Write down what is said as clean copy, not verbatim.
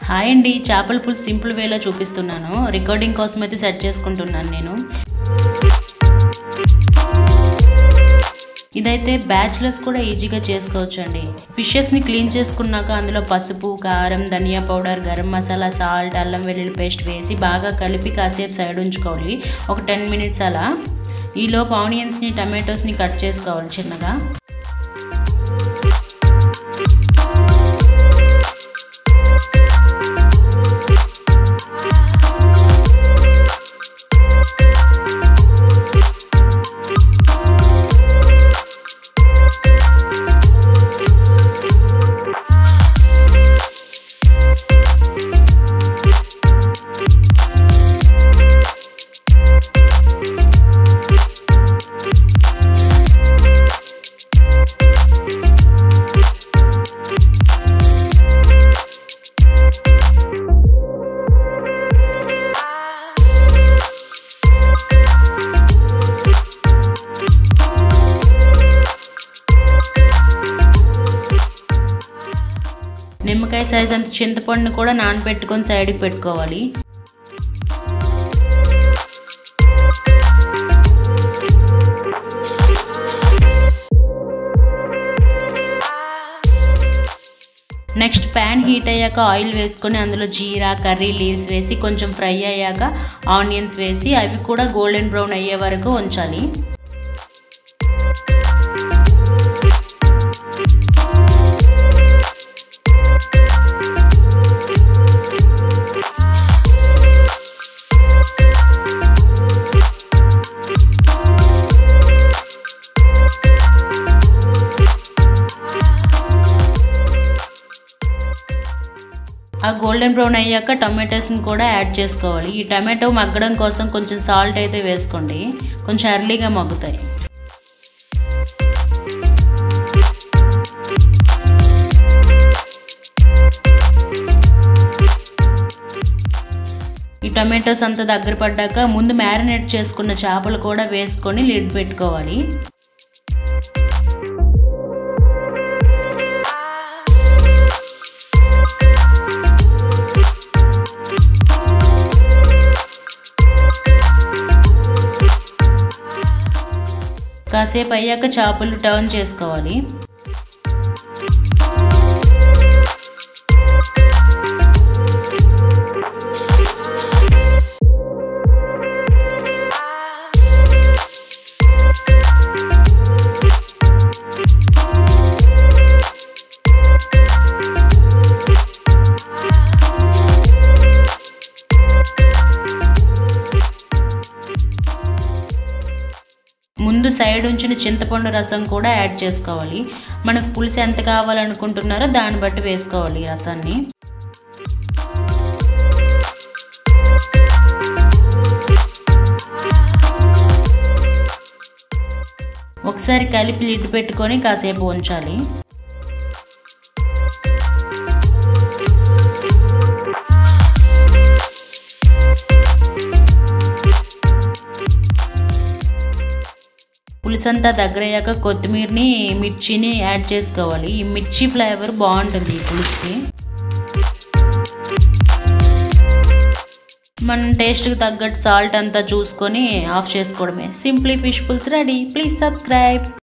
Hi అండి, చేపల పులుసు సింపుల్ వేలో చూపిస్తున్నాను. రికార్డింగ్ కోసం అయితే సెట్ చేసుకుంటున్నాను నేను. ఇదైతే బ్యాచిలర్స్ కూడా ఈజీగా చేసుకోవచ్చు అండి. ఫిషెస్ని క్లీన్ చేసుకున్నాక అందులో పసుపు, కారం, ధనియా పౌడర్, గరం మసాలా, సాల్ట్, అల్లం వెల్లుల్లి పేస్ట్ వేసి బాగా కలిపి కాసేపు సైడ్ ఉంచుకోవాలి. ఒక 10 minutes అలా. ఈలోపు ఆనియన్స్ని, టమాటోస్ని కట్ చేసుకోవాలి చిన్నగా. నిమ్మకాయ సైజ్ అంత చింతపండుని కూడా నానబెట్టుకొని సైడ్కి పెట్టుకోవాలి. నెక్స్ట్ ప్యాన్ హీట్ అయ్యాక ఆయిల్ వేసుకొని అందులో జీరా, కర్రీ లీవ్స్ వేసి కొంచెం ఫ్రై అయ్యాక ఆనియన్స్ వేసి అవి కూడా గోల్డెన్ బ్రౌన్ అయ్యే వరకు ఉంచాలి. ఆ గోల్డెన్ బ్రౌన్ అయ్యాక టొమాటోస్ని కూడా యాడ్ చేసుకోవాలి. ఈ టమాటో మగ్గడం కోసం కొంచెం సాల్ట్ అయితే వేసుకోండి, కొంచెం ఎర్లీగా మగ్గుతాయి. ఈ టమాటోస్ అంతా దగ్గర పడ్డాక ముందు మ్యారినేట్ చేసుకున్న చేపలు కూడా వేసుకొని లిడ్ పెట్టుకోవాలి. కాసేపు అయ్యాక చేపలు టర్న్ చేసుకోవాలి. ముందు సైడ్ ఉంచిన చింతపండు రసం కూడా యాడ్ చేసుకోవాలి. మనకు పులుసు ఎంత కావాలనుకుంటున్నారో దాన్ని బట్టి వేసుకోవాలి ఈ రసాన్ని. ఒకసారి కలిపి లిడ్ పెట్టుకొని కాసేపు ఉంచాలి. పులుసంతా దగ్గరయ్యాక కొత్తిమీరని, మిర్చిని యాడ్ చేసుకోవాలి. ఈ మిర్చి ఫ్లేవర్ బాగుంటుంది ఈ పులుసుకి. మనం టేస్ట్కి తగ్గట్టు సాల్ట్ అంతా చూసుకొని ఆఫ్ చేసుకోవడమే. సింప్లీ ఫిష్ పులుసు రెడీ. Please subscribe.